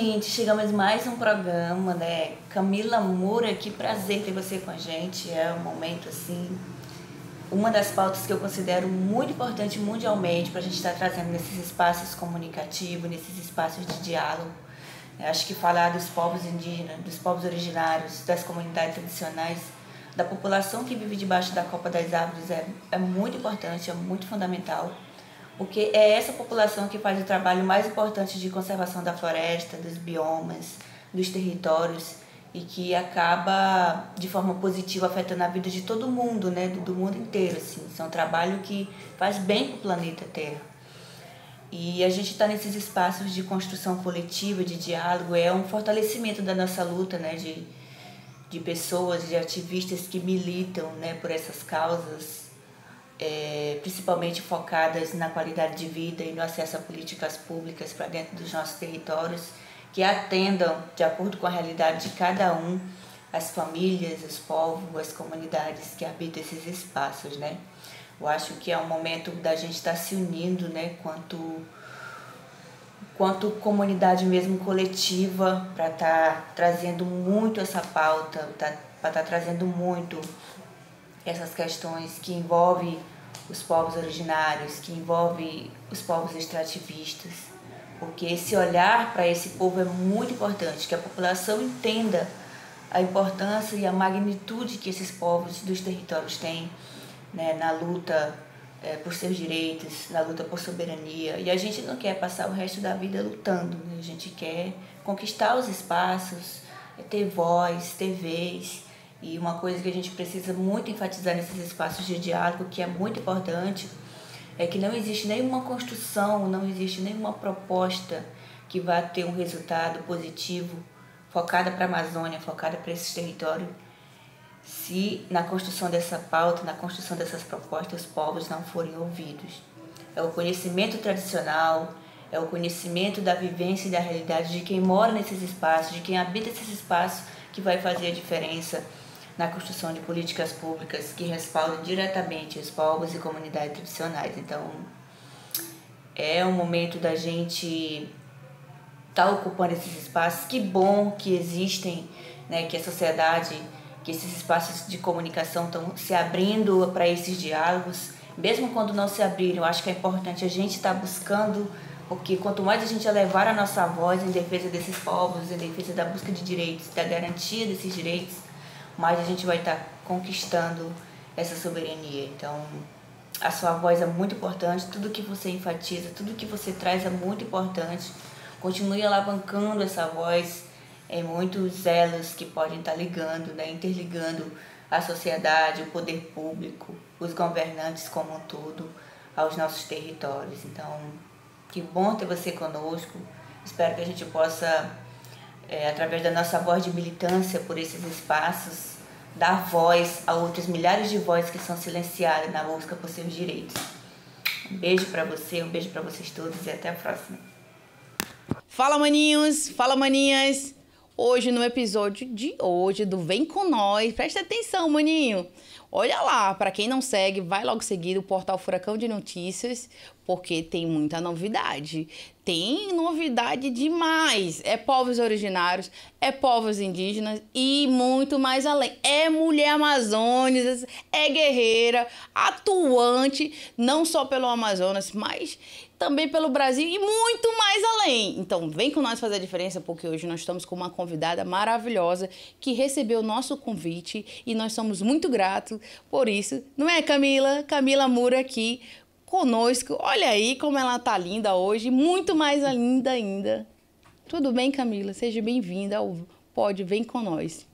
gente, chegamos a mais um programa, né? Camila Moura, que prazer ter você com a gente. É um momento, assim, uma das pautas que eu considero muito importante mundialmente para a gente estar trazendo nesses espaços comunicativos, nesses espaços de diálogo. Eu acho que falar dos povos indígenas, dos povos originários, das comunidades tradicionais, da população que vive debaixo da copa das árvores é muito importante, é muito fundamental. Porque é essa população que faz o trabalho mais importante de conservação da floresta, dos biomas, dos territórios e que acaba de forma positiva afetando a vida de todo mundo, né? Do mundo inteiro, assim. Isso é um trabalho que faz bem para o planeta Terra. E a gente está nesses espaços de construção coletiva, de diálogo, é um fortalecimento da nossa luta, né? De pessoas, de ativistas que militam, né? Por essas causas, principalmente focadas na qualidade de vida e no acesso a políticas públicas para dentro dos nossos territórios, que atendam, de acordo com a realidade de cada um, as famílias, os povos, as comunidades que habitam esses espaços, né? Eu acho que é um momento da gente estar se unindo, né, quanto comunidade mesmo coletiva, para estar trazendo muito essa pauta, para estar trazendo muito essas questões que envolvem os povos originários, que envolvem os povos extrativistas, porque esse olhar para esse povo é muito importante, que a população entenda a importância e a magnitude que esses povos dos territórios têm, né, na luta por seus direitos, na luta por soberania. E a gente não quer passar o resto da vida lutando, né? A gente quer conquistar os espaços, ter voz, ter vez. E uma coisa que a gente precisa muito enfatizar nesses espaços de diálogo, que é muito importante, é que não existe nenhuma construção, não existe nenhuma proposta que vá ter um resultado positivo, focada para a Amazônia, focada para esses territórios, se na construção dessa pauta, na construção dessas propostas, os povos não forem ouvidos. É o conhecimento tradicional, é o conhecimento da vivência e da realidade de quem mora nesses espaços, de quem habita esses espaços, que vai fazer a diferença na construção de políticas públicas que respaldem diretamente os povos e comunidades tradicionais. Então, é um momento da gente estar ocupando esses espaços. Que bom que existem, né, que a sociedade, que esses espaços de comunicação estão se abrindo para esses diálogos. Mesmo quando não se abrirem, eu acho que é importante a gente estar buscando, porque quanto mais a gente elevar a nossa voz em defesa desses povos, em defesa da busca de direitos, da garantia desses direitos, mais a gente vai estar conquistando essa soberania. Então, a sua voz é muito importante, tudo que você enfatiza, tudo que você traz é muito importante. Continue alavancando essa voz em muitos elos que podem estar ligando, né, interligando a sociedade, o poder público, os governantes como um todo, aos nossos territórios. Então, que bom ter você conosco. Espero que a gente possa, através da nossa voz de militância por esses espaços, dar voz a outros milhares de vozes que são silenciadas na busca por seus direitos. Um beijo para você, um beijo para vocês todos e até a próxima. Fala, maninhos! Fala, maninhas! Hoje, no episódio de hoje do Vem Com Nós, presta atenção, maninho! Olha lá, para quem não segue, vai logo seguir o portal Furacão de Notícias, porque tem muita novidade. Tem novidade demais. É povos originários, é povos indígenas e muito mais além. É mulher amazônica, é guerreira, atuante, não só pelo Amazonas, mas também pelo Brasil e muito mais além. Então, vem com nós fazer a diferença, porque hoje nós estamos com uma convidada maravilhosa que recebeu o nosso convite e nós somos muito gratos por isso. Não é, Camila? Camila Moura aqui conosco. Olha aí como ela tá linda hoje, muito mais linda ainda. Tudo bem, Camila? Seja bem-vinda ao Pode Vem Com Nós.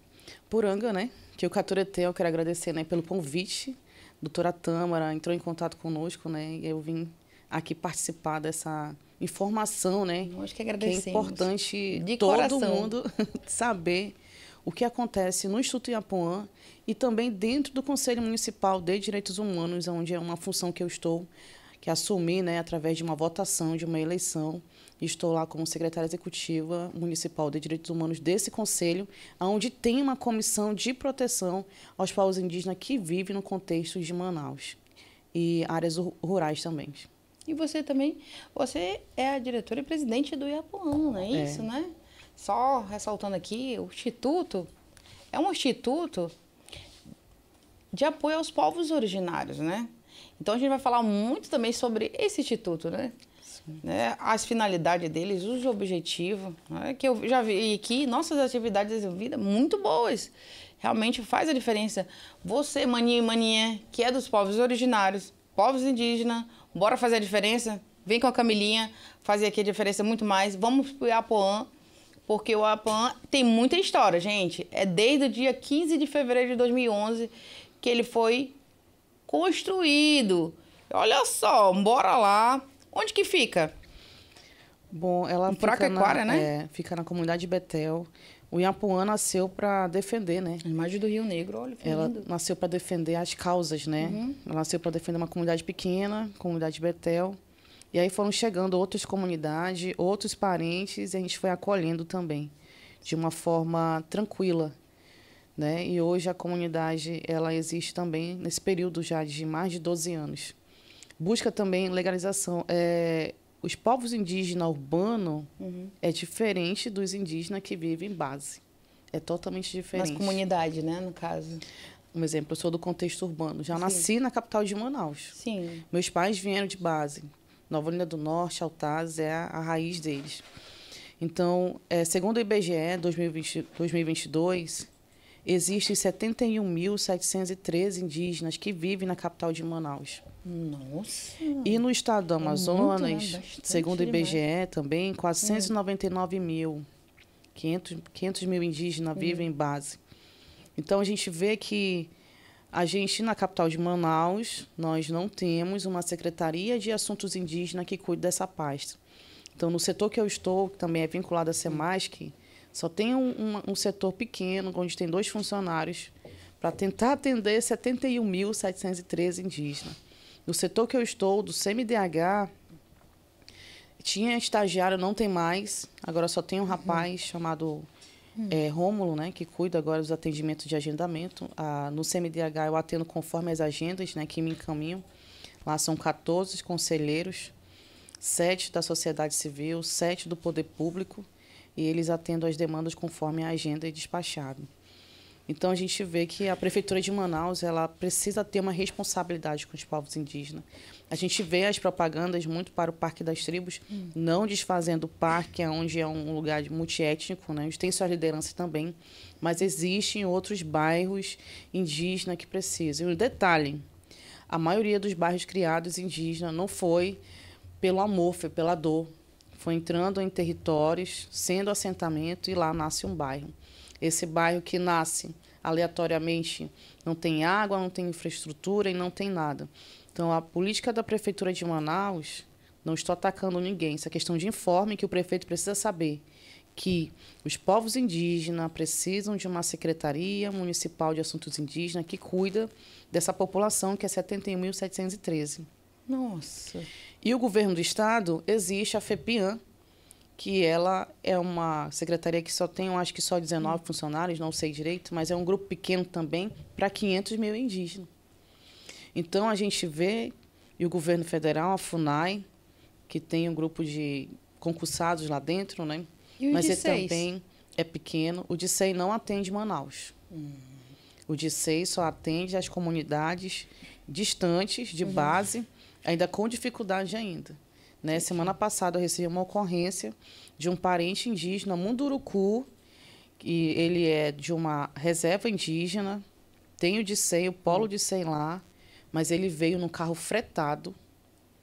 Puranga, né? Que o Caturetê, eu quero agradecer, né, pelo convite. Doutora Tâmara entrou em contato conosco, né? E eu vim aqui participar dessa informação, né? Nós que é agradecemos. importante de todo coração. mundo saber o que acontece no Instituto Iapuã e também dentro do Conselho Municipal de Direitos Humanos, onde é uma função que eu estou, que assumi, né, através de uma votação, de uma eleição. Estou lá como secretária executiva municipal de Direitos Humanos desse conselho, onde tem uma comissão de proteção aos povos indígenas que vivem no contexto de Manaus e áreas rurais também. E você também, você é a diretora e presidente do Iapuã, não é isso, né? Só ressaltando aqui, o Instituto é um instituto de apoio aos povos originários, né? Então, a gente vai falar muito também sobre esse instituto, né? As finalidades deles, os objetivos, né? Que eu já vi aqui, nossas atividades desenvolvidas muito boas. Realmente faz a diferença. Você, maninho e maninha, que é dos povos originários, povos indígenas, bora fazer a diferença? Vem com a Camilinha fazer aqui a diferença muito mais. Vamos pro Iapoã, porque o Iapoã tem muita história, gente. É desde o dia 15 de fevereiro de 2011 que ele foi construído. Olha só, bora lá. Onde que fica? Bom, ela fica na comunidade de Betel. O Iapoã nasceu para defender, né? A imagem do Rio Negro, olha, foi Ela lindo. nasceu para defender as causas, né? Ela nasceu para defender uma comunidade pequena, comunidade de Betel. E aí foram chegando outras comunidades, outros parentes, e a gente foi acolhendo também, de uma forma tranquila, né? E hoje a comunidade, ela existe também nesse período já de mais de 12 anos. Busca também legalização. Os povos indígenas urbanos é diferente dos indígenas que vivem em base. É totalmente diferente. Nas comunidades, né, no caso. Um exemplo, eu sou do contexto urbano. Já nasci na capital de Manaus. Sim. Meus pais vieram de base. Nova Olinda do Norte, Altaz, é a raiz deles. Então, segundo o IBGE 2022, existem 71.713 indígenas que vivem na capital de Manaus. Nossa! E no estado do Amazonas, muito, né? segundo o IBGE demais. também, 499 mil. 500 mil indígenas vivem em base. Então, a gente vê que a gente, na capital de Manaus, nós não temos uma Secretaria de Assuntos Indígenas que cuide dessa pasta. Então, no setor que eu estou, que também é vinculado à SEMASC, só tem um setor pequeno, onde tem 2 funcionários, para tentar atender 71.713 indígenas. No setor que eu estou, do CMDH, tinha estagiário, não tem mais. Agora só tem um rapaz chamado Rômulo, né, que cuida agora dos atendimentos de agendamento. No CMDH eu atendo conforme as agendas, né, que me encaminham. Lá são 14 conselheiros, 7 da sociedade civil, 7 do poder público, e eles atendem as demandas conforme a agenda é despachada. Então, a gente vê que a Prefeitura de Manaus ela precisa ter uma responsabilidade com os povos indígenas. A gente vê as propagandas muito para o Parque das Tribos, não desfazendo o parque, onde é um lugar multiétnico, né? Tem sua liderança também, mas existem outros bairros indígenas que precisam. E um detalhe, a maioria dos bairros criados indígenas não foi pelo amor, foi pela dor. Foi entrando em territórios, sendo assentamento, e lá nasce um bairro. Esse bairro que nasce aleatoriamente não tem água, não tem infraestrutura e não tem nada. Então, a política da Prefeitura de Manaus, não estou atacando ninguém, isso é questão de informe que o prefeito precisa saber, que os povos indígenas precisam de uma Secretaria Municipal de Assuntos Indígenas que cuida dessa população, que é 71.713. Nossa! E o governo do estado, existe a FEPIAN, que ela é uma secretaria que só tem, eu acho que só 19 funcionários, não sei direito, mas é um grupo pequeno também para 500 mil indígenas. Então, a gente vê, e o governo federal, a FUNAI, que tem um grupo de concursados lá dentro, né? E o mas ele DICEIS? também é pequeno. O DICEI não atende Manaus. O DICEI só atende as comunidades distantes, de base, ainda com dificuldade ainda. Né? Semana passada eu recebi uma ocorrência de um parente indígena, Munduruku, que ele é de uma reserva indígena, tem o DICEI, o polo DICEI lá, mas ele veio num carro fretado,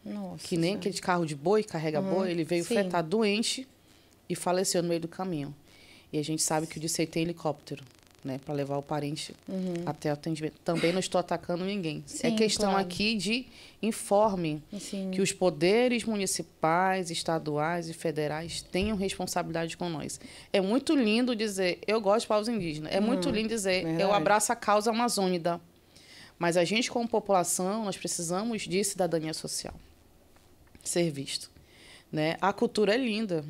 Nossa! que nem aquele carro de boi, carrega boi, ele veio sim. fretado doente e faleceu no meio do caminho. E a gente sabe que o DICEI tem helicóptero, né, para levar o parente até o atendimento. Também não estou atacando ninguém. É Sim, questão claro. aqui de informe Sim. que os poderes municipais, estaduais e federais tenham responsabilidade com nós. É muito lindo dizer, eu gosto de povos indígenas. É muito lindo dizer, verdade. eu abraço a causa amazônica. Mas a gente, como população, nós precisamos de cidadania social. Ser visto. Né? A cultura é linda.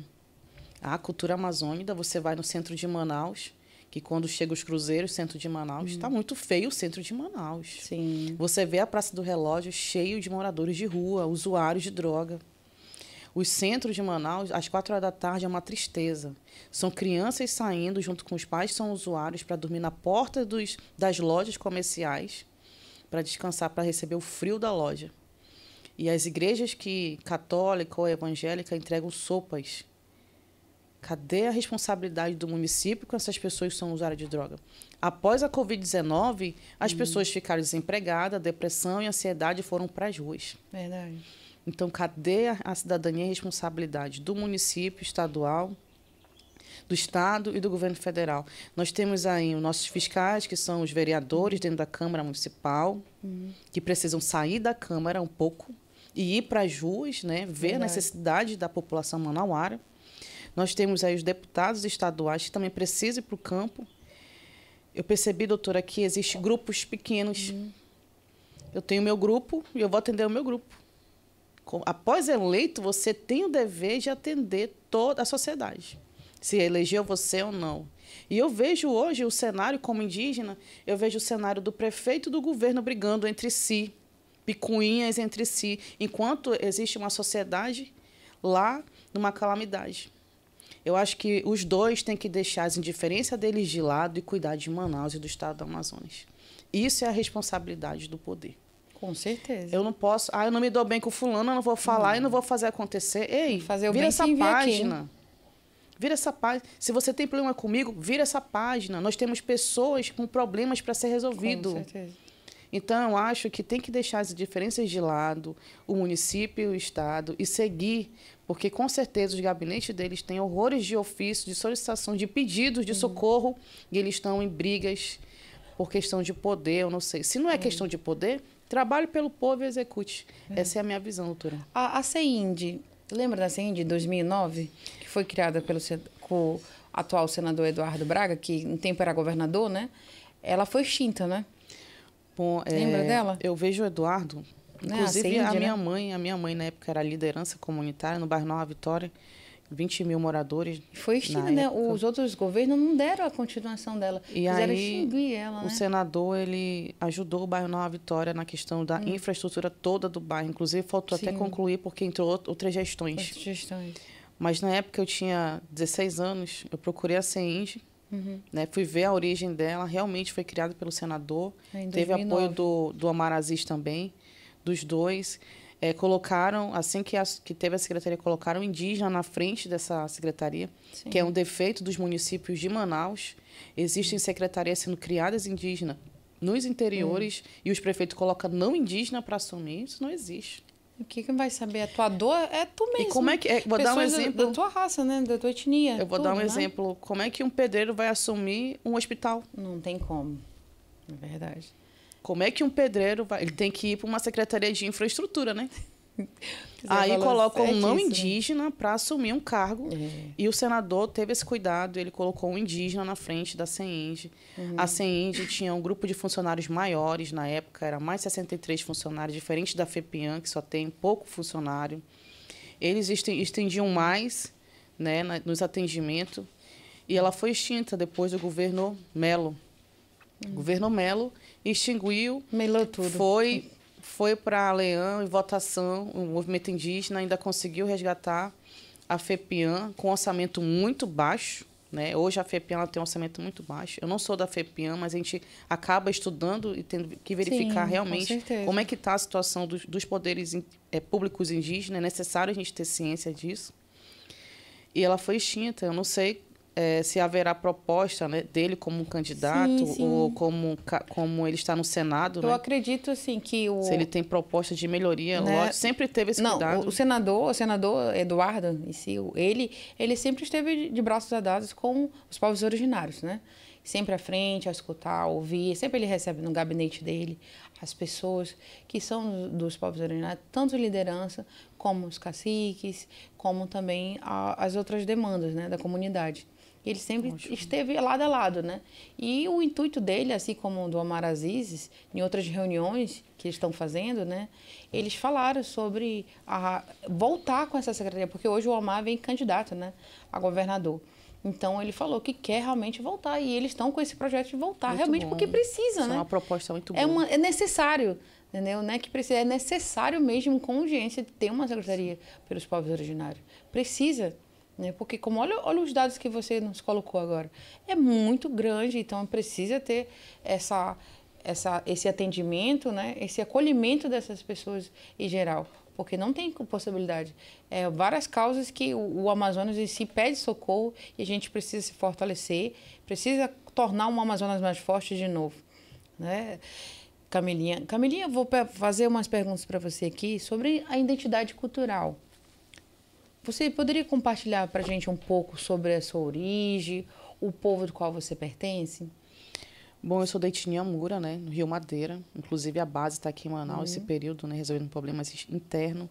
A cultura amazônica, você vai no centro de Manaus, que quando chega os cruzeiros, centro de Manaus, está muito feio o centro de Manaus. Sim. Você vê a Praça do Relógio cheio de moradores de rua, usuários de droga. Os centros de Manaus, às 4 horas da tarde, é uma tristeza. São crianças saindo junto com os pais, são usuários, para dormir na porta das lojas comerciais, para descansar, para receber o frio da loja. E as igrejas católica ou evangélica entregam sopas. Cadê a responsabilidade do município com essas pessoas que são usuárias de droga? Após a Covid-19, as pessoas ficaram desempregadas, depressão e ansiedade foram para as ruas. Verdade. Então, cadê a cidadania e a responsabilidade do município estadual, do Estado e do governo federal? Nós temos aí os nossos fiscais, que são os vereadores dentro da Câmara Municipal, que precisam sair da Câmara um pouco e ir para as ruas, né, ver a necessidade da população manauara. Nós temos aí os deputados estaduais que também precisam ir para o campo. Eu percebi, doutora, que existem grupos pequenos. Eu tenho meu grupo e eu vou atender o meu grupo. Após eleito, você tem o dever de atender toda a sociedade, se elegeu você ou não. E eu vejo hoje o cenário como indígena, eu vejo o cenário do prefeito e do governo brigando entre si, picuinhas entre si, enquanto existe uma sociedade lá numa calamidade. Eu acho que os dois têm que deixar as indiferenças deles de lado e cuidar de Manaus e do estado do Amazonas. Isso é a responsabilidade do poder. Com certeza. Eu não posso... eu não me dou bem com fulano, eu não vou falar e não vou fazer acontecer. Ei, fazer o vira bem essa sem vir página. aqui. Vira essa página. Se você tem problema comigo, vira essa página. Nós temos pessoas com problemas para ser resolvido. Com certeza. Então, eu acho que tem que deixar as diferenças de lado, o município e o Estado, e seguir, porque, com certeza, os gabinetes deles têm horrores de ofício, de solicitação, de pedidos de socorro, e eles estão em brigas por questão de poder, eu não sei. Se não é questão de poder, trabalhe pelo povo e execute. Essa é a minha visão, doutora. A CEIND, lembra da CEIND de 2009, que foi criada com o atual senador Eduardo Braga, que um tempo era governador, né? Ela foi extinta, né? Bom, lembra dela? Eu vejo o Eduardo, inclusive a minha mãe na época era liderança comunitária no bairro Nova Vitória, 20 mil moradores. Foi extinta, né? Época. Os outros governos não deram a continuação dela. E Fizeram aí, extinguir ela, né? o senador, ele ajudou o bairro Nova Vitória na questão da infraestrutura toda do bairro. Inclusive, faltou até concluir, porque entrou outras gestões. Outras gestões. Mas na época eu tinha 16 anos, eu procurei a CEIND, né, fui ver a origem dela, realmente foi criada pelo senador, teve apoio do Omar Aziz também, dos dois. Colocaram, assim que teve a secretaria, colocaram indígena na frente dessa secretaria, Sim. que é um defeito dos municípios de Manaus. Existem secretarias sendo criadas indígenas nos interiores e os prefeitos colocam não indígena para assumir, isso não existe. O que vai saber? A tua dor é tu mesmo. E como é que... vou dar um exemplo... Da tua raça, né? Da tua etnia. Eu vou dar um exemplo. Como é que um pedreiro vai assumir um hospital? Não tem como. É verdade. Como é que um pedreiro vai... Ele tem que ir para uma secretaria de infraestrutura, né? Aí colocam um não indígena para assumir um cargo. E o senador teve esse cuidado, ele colocou um indígena na frente da CEIND. A CEIND tinha um grupo de funcionários maiores na época, era mais 63 funcionários, diferente da FEPIAN, que só tem pouco funcionário. Eles estendiam mais, né, nos atendimentos. E ela foi extinta depois do governo Melo. O governo Melo extinguiu. Melou tudo. Foi para Leão em votação, o movimento indígena ainda conseguiu resgatar a FEPIAN com um orçamento muito baixo, né? Hoje a FEPIAN ela tem um orçamento muito baixo. Eu não sou da FEPIAN, mas a gente acaba estudando e tendo que verificar realmente como é que está a situação dos poderes públicos indígenas. É necessário a gente ter ciência disso. E ela foi extinta. Eu não sei se haverá proposta, né, dele como um candidato ou como ele está no Senado. Eu acredito assim que se ele tem proposta de melhoria, lógico, sempre teve esse cuidado. O senador Eduardo, ele sempre esteve de braços dados com os povos originários, né? Sempre à frente, a escutar, a ouvir. Sempre ele recebe no gabinete dele as pessoas que são dos povos originários, tanto liderança como os caciques, como também as outras demandas, né, da comunidade. Ele sempre esteve lado a lado, né? E o intuito dele, assim como o do Omar Aziz, em outras reuniões que eles estão fazendo, né? Eles falaram sobre voltar com essa secretaria, porque hoje o Omar vem candidato, né, a governador. Então, ele falou que quer realmente voltar. E eles estão com esse projeto de voltar, muito realmente, bom. Porque precisa, isso, né? É uma proposta muito boa. É necessário. entendeu? Né? Que precisa, é necessário mesmo, com urgência, ter uma secretaria pelos povos originários. Precisa, né? Porque como olha os dados que você nos colocou agora, é muito grande, então precisa ter esse atendimento, né? Esse acolhimento dessas pessoas em geral, porque não tem possibilidade. Várias causas que o Amazonas em si pede socorro e a gente precisa se fortalecer, precisa tornar um Amazonas mais forte de novo, né? Camilinha, eu vou fazer umas perguntas para você aqui sobre a identidade cultural. Você poderia compartilhar para a gente um pouco sobre a sua origem, o povo do qual você pertence? Bom, eu sou da etnia Mura, né, no Rio Madeira. Inclusive, a base está aqui em Manaus, esse período, né, resolvendo problemas internos.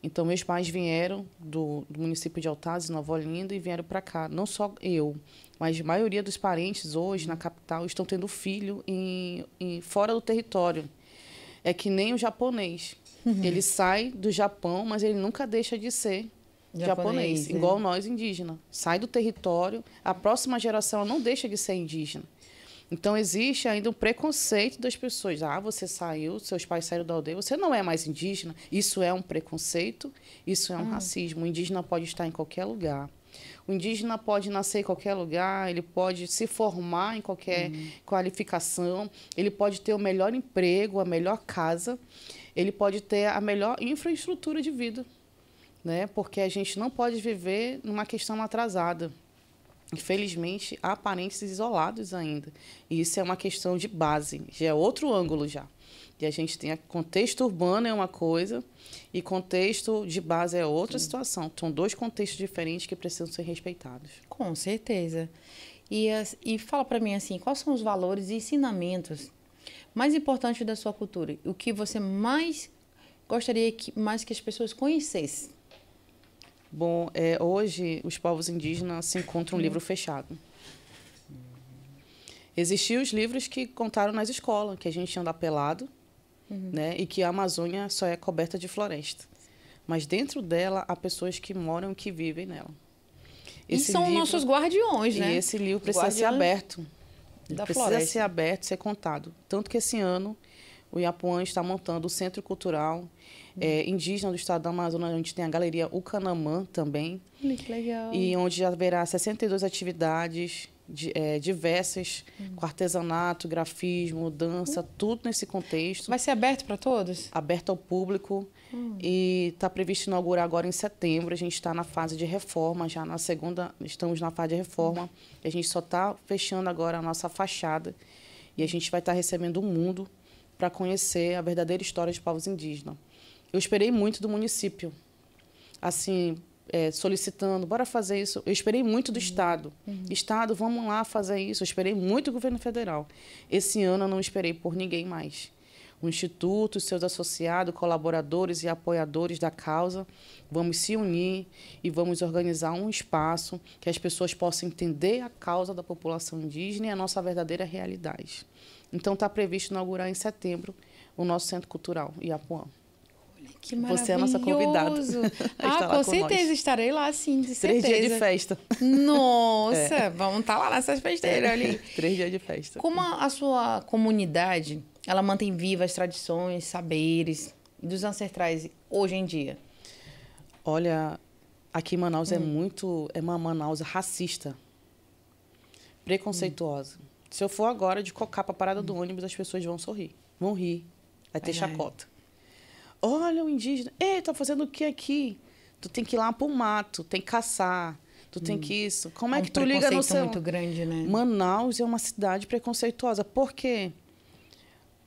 Então, meus pais vieram do município de Altazes, Nova Olinda, e vieram para cá. Não só eu, mas a maioria dos parentes hoje, na capital, estão tendo filho fora do território. É que nem o japonês. Ele sai do Japão, mas ele nunca deixa de ser japonês, igual nós indígenas. Sai do território, a próxima geração não deixa de ser indígena. Então, existe ainda um preconceito das pessoas. Você saiu, seus pais saíram da aldeia, você não é mais indígena. Isso é um preconceito, isso é um racismo. O indígena pode estar em qualquer lugar. O indígena pode nascer em qualquer lugar, ele pode se formar em qualquer qualificação, ele pode ter o melhor emprego, a melhor casa, ele pode ter a melhor infraestrutura de vida, né? Porque a gente não pode viver numa questão atrasada. Infelizmente, há parentes isolados ainda. E isso é uma questão de base, já é outro ângulo já. E a gente tem contexto urbano é uma coisa e contexto de base é outra situação. São dois contextos diferentes que precisam ser respeitados. Com certeza. E fala para mim assim, quais são os valores e ensinamentos mais importantes da sua cultura? O que você mais gostaria que as pessoas conhecessem? Bom, hoje os povos indígenas se encontram um livro fechado. Existiam os livros que contaram nas escolas, que a gente anda pelado, né, e que a Amazônia só é coberta de floresta. Mas dentro dela há pessoas que moram e que vivem nela. E são nossos guardiões, né? E esse livro precisa ser aberto. Precisa ser aberto, ser contado. Tanto que esse ano o Iapuã está montando o Centro Cultural indígena do estado do Amazonas, onde tem a Galeria Ucanamã também. Que legal. E onde haverá 62 atividades diversas, com artesanato, grafismo, dança, tudo nesse contexto. Vai ser aberto para todos? Aberto ao público. E está previsto inaugurar agora em setembro. A gente está na fase de reforma, já na segunda, estamos na fase de reforma. A gente só está fechando agora a nossa fachada. E a gente vai estar recebendo o mundo para conhecer a verdadeira história dos povos indígenas. Eu esperei muito do município, assim, solicitando, bora fazer isso. Eu esperei muito do Estado. Estado, vamos lá fazer isso. Eu esperei muito do governo federal. Esse ano eu não esperei por ninguém mais. O Instituto, seus associados, colaboradores e apoiadores da causa, vamos se unir e vamos organizar um espaço que as pessoas possam entender a causa da população indígena e a nossa verdadeira realidade. Então, está previsto inaugurar em setembro o nosso Centro Cultural, Iapuã. Que maravilhoso. Você é a nossa convidada. Com certeza, estarei lá, sim, de certeza. 3 dias de festa. Nossa, vamos estar lá nessas festeiras ali. 3 dias de festa. Como a sua comunidade, ela mantém vivas as tradições, saberes dos ancestrais hoje em dia? Olha, aqui em Manaus é uma Manaus racista, preconceituosa. Se eu for agora de cocar para a parada do ônibus, as pessoas vão sorrir, vão rir, vai ter chacota. Olha o indígena, tá fazendo o que aqui? Tu tem que ir lá pro mato, tem que caçar, tu tem que isso. Como é que tu liga no celular? Muito grande, né? Manaus é uma cidade preconceituosa. Por quê?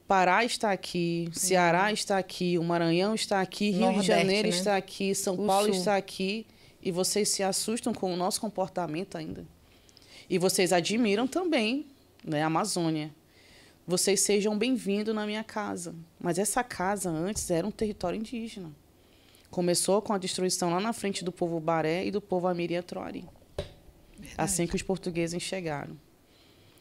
Pará está aqui, Ceará está aqui, o Maranhão está aqui, Rio de Janeiro está aqui, São Paulo está aqui. E vocês se assustam com o nosso comportamento ainda. E vocês admiram também, né, a Amazônia. Vocês sejam bem-vindos na minha casa. Mas essa casa antes era um território indígena. Começou com a destruição lá na frente do povo Baré e do povo Amiri-Atrori. Assim que os portugueses chegaram.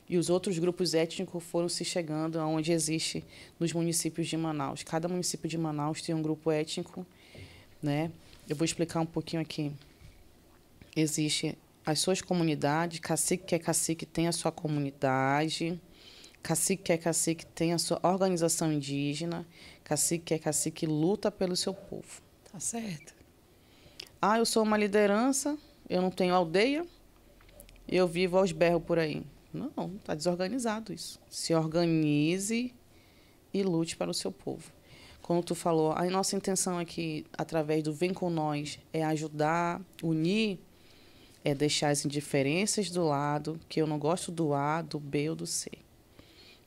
E os outros grupos étnicos foram se chegando aonde existe nos municípios de Manaus. Cada município de Manaus tem um grupo étnico, né? Eu vou explicar um pouquinho aqui. Existe as suas comunidades, cacique que é cacique tem a sua comunidade, cacique que é cacique tem a sua organização indígena, Cacique é cacique, luta pelo seu povo. Tá certo. Ah, eu sou uma liderança, eu não tenho aldeia, eu vivo aos berros por aí. Não, está desorganizado isso. Se organize e lute para o seu povo. Como tu falou, a nossa intenção aqui, através do Vem Com Nós, é ajudar, unir, é deixar as indiferenças do lado, que eu não gosto do A, do B ou do C.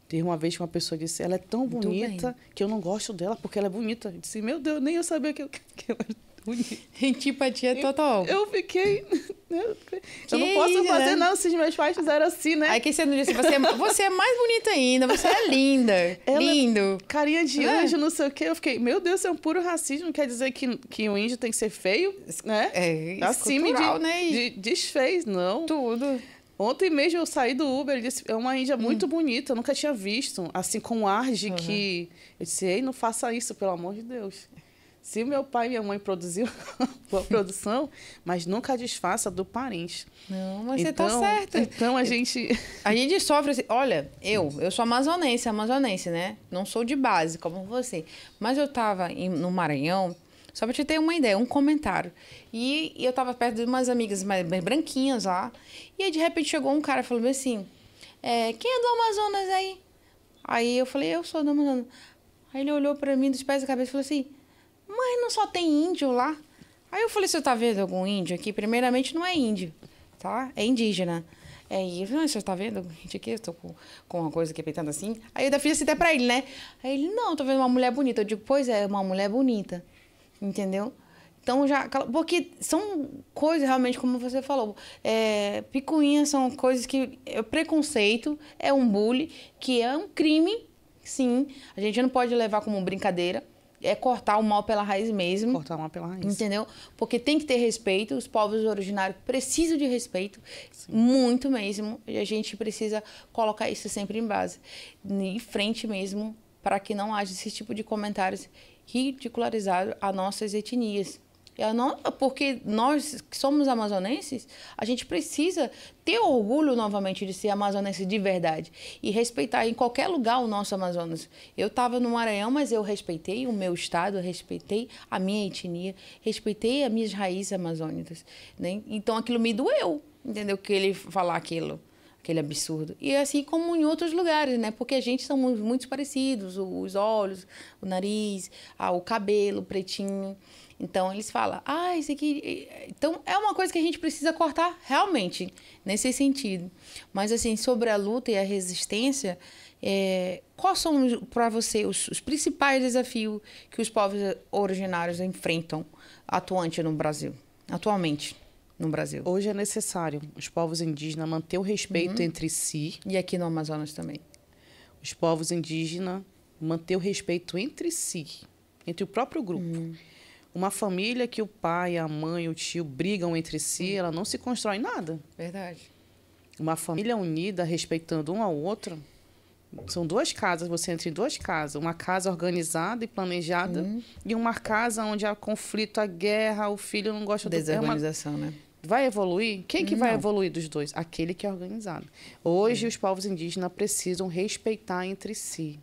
Teve uma vez que uma pessoa disse, ela é tão bonita que eu não gosto dela porque ela é bonita. Eu disse, meu Deus, nem eu sabia que eu era bonita. Antipatia total. Eu fiquei... eu não posso fazer, não, se os meus pais fizeram assim, né? Aí que você não disse, você é mais bonita ainda, você é linda. Lindo. Carinha de anjo, não sei o quê. Eu fiquei, meu Deus, isso é um puro racismo. Quer dizer que o índio tem que ser feio, né? É, assim cultural, né? Desfez, não. Tudo. Ontem mesmo eu saí do Uber, ele disse, é uma índia muito bonita, eu nunca tinha visto. Assim, com ar de que... Eu disse, ei, não faça isso, pelo amor de Deus. Se meu pai e minha mãe produziam boa produção, mas nunca desfaça do parente. Não, mas então, você tá certa. Então a gente... A gente sofre assim... Olha, eu sou amazonense, né? Não sou de base, como você. Mas eu tava no Maranhão, só pra te ter uma ideia, um comentário. E eu tava perto de umas amigas mais branquinhas lá. E aí, de repente, chegou um cara e falou assim, quem é do Amazonas aí? Aí eu falei, eu sou do Amazonas. Aí ele olhou pra mim dos pés da cabeça e falou assim, mas não só tem índio lá? Aí eu falei, você tá vendo algum índio aqui? Primeiramente, não é índio, tá? É indígena. E eu falei, você tá vendo algum índio aqui? Eu tô com uma coisa aqui peitando assim. Aí eu ainda fiz assim até pra ele, né? Aí ele, não, tô vendo uma mulher bonita. Eu digo, pois é, uma mulher bonita. Entendeu? Então, porque são coisas, realmente, como você falou, picuinhas são coisas que... preconceito, é um bullying, que é um crime, sim. A gente não pode levar como brincadeira. É cortar o mal pela raiz mesmo. Cortar o mal pela raiz. Entendeu? Porque tem que ter respeito. Os povos originários precisam de respeito. Sim. Muito mesmo. E a gente precisa colocar isso sempre em base. Em frente mesmo, para que não haja esse tipo de comentários ridicularizados a nossas etnias. Porque nós que somos amazonenses, a gente precisa ter orgulho novamente de ser amazonense de verdade e respeitar em qualquer lugar o nosso Amazonas. Eu estava no Maranhão, mas eu respeitei o meu estado, respeitei a minha etnia, respeitei as minhas raízes amazônicas, né? Então aquilo me doeu, entendeu? Que ele falar aquele absurdo. E assim como em outros lugares, né? Porque a gente somos muito parecidos, os olhos, o nariz, o cabelo pretinho. Então, eles falam, isso aqui... Então, é uma coisa que a gente precisa cortar realmente, nesse sentido. Mas, assim, sobre a luta e a resistência, quais são, para você, os principais desafios que os povos originários enfrentam atualmente no Brasil? Hoje é necessário os povos indígenas manter o respeito entre si. E aqui no Amazonas também. Os povos indígenas manter o respeito entre si, entre o próprio grupo. Uma família que o pai, a mãe, o tio brigam entre si, ela não se constrói nada. Verdade. Uma família unida, respeitando um ao outro, são duas casas, você entra em duas casas. Uma casa organizada e planejada e uma casa onde há conflito, a guerra, o filho não gosta desorganização, né? Vai evoluir? Quem que vai evoluir dos dois? Aquele que é organizado. Hoje, os povos indígenas precisam respeitar entre si.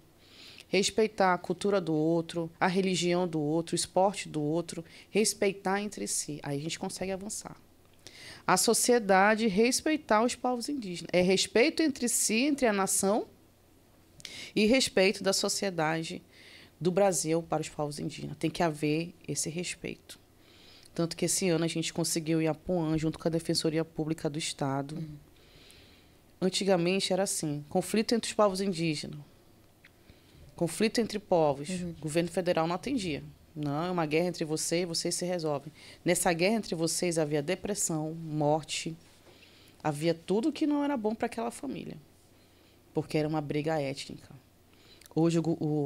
Respeitar a cultura do outro, a religião do outro, o esporte do outro, respeitar entre si. Aí a gente consegue avançar. A sociedade respeitar os povos indígenas. É respeito entre si, entre a nação, e respeito da sociedade do Brasil para os povos indígenas. Tem que haver esse respeito. Tanto que esse ano a gente conseguiu ir a Apuã, junto com a Defensoria Pública do Estado. Antigamente era assim, conflito entre os povos indígenas. Conflito entre povos. O governo federal não atendia. Não, é uma guerra entre vocês e vocês se resolvem. Nessa guerra entre vocês havia depressão, morte, havia tudo que não era bom para aquela família, porque era uma briga étnica. Hoje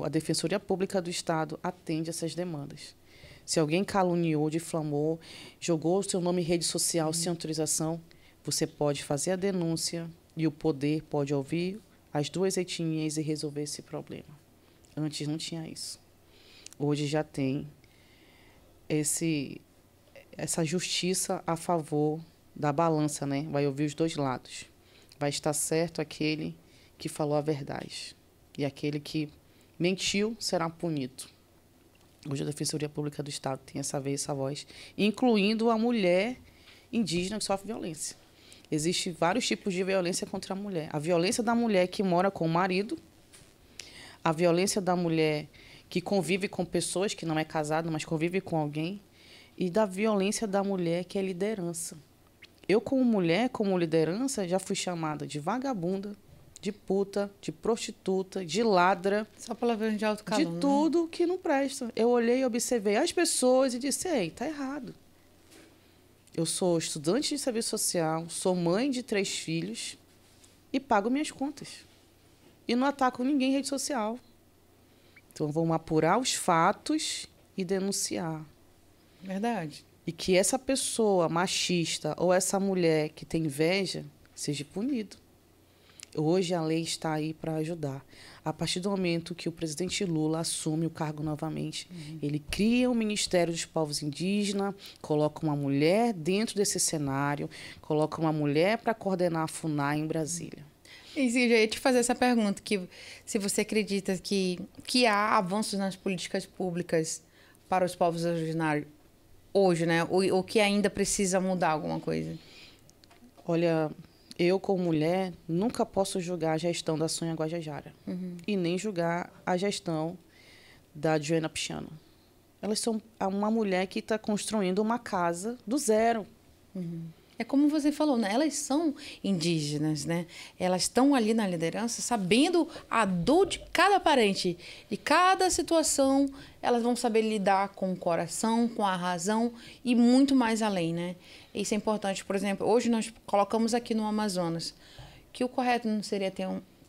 a Defensoria Pública do Estado atende essas demandas. Se alguém caluniou, difamou, jogou o seu nome em rede social sem autorização, você pode fazer a denúncia e o poder pode ouvir as duas etnias e resolver esse problema. Antes não tinha isso. Hoje já tem essa justiça a favor da balança, né? Vai ouvir os dois lados. Vai estar certo aquele que falou a verdade. E aquele que mentiu será punido. Hoje a Defensoria Pública do Estado tem essa vez, essa voz, incluindo a mulher indígena que sofre violência. Existem vários tipos de violência contra a mulher. A violência da mulher que mora com o marido, a violência da mulher que convive com pessoas, que não é casada, mas convive com alguém, e da violência da mulher que é liderança. Eu, como mulher, como liderança, já fui chamada de vagabunda, de puta, de prostituta, de ladra. Só palavras de alto calão, de tudo que não presta. Eu olhei e observei as pessoas e disse, ei, tá errado. Eu sou estudante de serviço social, sou mãe de 3 filhos e pago minhas contas. E não ataco ninguém em rede social. Então, vamos apurar os fatos e denunciar. Verdade. E que essa pessoa machista ou essa mulher que tem inveja seja punida. Hoje a lei está aí para ajudar. A partir do momento que o presidente Lula assume o cargo novamente, ele cria o Ministério dos Povos Indígenas, coloca uma mulher dentro desse cenário, coloca uma mulher para coordenar a FUNAI em Brasília. E eu já ia te fazer essa pergunta, que se você acredita que há avanços nas políticas públicas para os povos originários hoje, né? Ou que ainda precisa mudar alguma coisa? Olha, eu, como mulher, nunca posso julgar a gestão da Sônia Guajajara. E nem julgar a gestão da Joana Pichano. Elas são uma mulher que está construindo uma casa do zero. É como você falou, né? Elas são indígenas, né? Elas estão ali na liderança, sabendo a dor de cada parente, de cada situação. Elas vão saber lidar com o coração, com a razão e muito mais além, né? Isso é importante. Por exemplo, hoje nós colocamos aqui no Amazonas que o correto não seria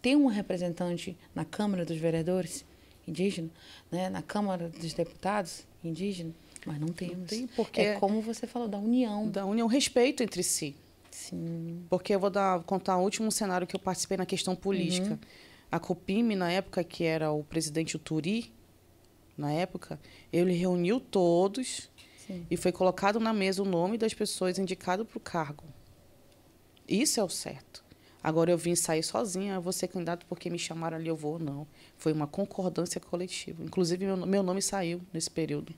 ter um representante na Câmara dos Vereadores indígena, né? Na Câmara dos Deputados indígena. Mas não temos. Não tem, porque é como você falou, da união. Da união, respeito entre si. Sim. Porque eu vou contar o último cenário que eu participei na questão política. A Copime, na época, que era o presidente Uturi, na época, ele reuniu todos. Sim. E foi colocado na mesa o nome das pessoas indicadas para o cargo. Isso é o certo. Agora eu vim sair sozinha, eu vou ser candidato porque me chamaram ali, eu vou, não. Foi uma concordância coletiva. Inclusive, meu nome saiu nesse período.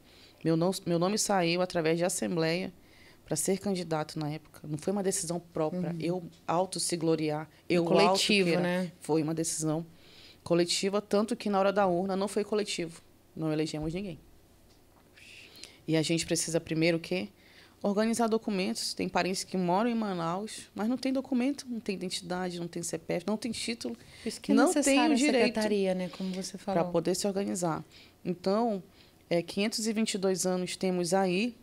Meu nome saiu através de assembleia para ser candidato na época. Não foi uma decisão própria. Eu se gloriar. Eu coletivo, né? Foi uma decisão coletiva, tanto que na hora da urna não foi coletivo. Não elegemos ninguém. E a gente precisa primeiro o quê? Organizar documentos. Tem parentes que moram em Manaus, mas não tem documento, não tem identidade, não tem CPF, não tem título. Isso que é não tem o direito, secretaria, né? Como você falou. Para poder se organizar. Então, 522 anos temos aí,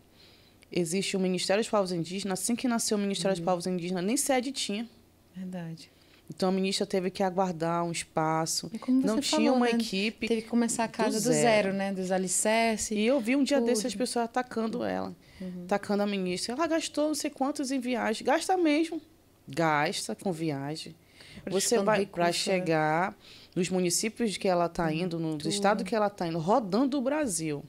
existe o Ministério dos Povos Indígenas. Assim que nasceu o Ministério dos Povos Indígenas, nem sede tinha. Verdade. Então, a ministra teve que aguardar um espaço. Não tinha uma equipe. Teve que começar a casa do zero, né? Dos alicerces. E eu vi um dia desses as pessoas atacando ela, atacando a ministra. Ela gastou não sei quantos em viagem. Gasta mesmo. Gasta com viagem. Você vai para chegar nos municípios que ela está indo, nos estados que ela está indo, rodando o Brasil.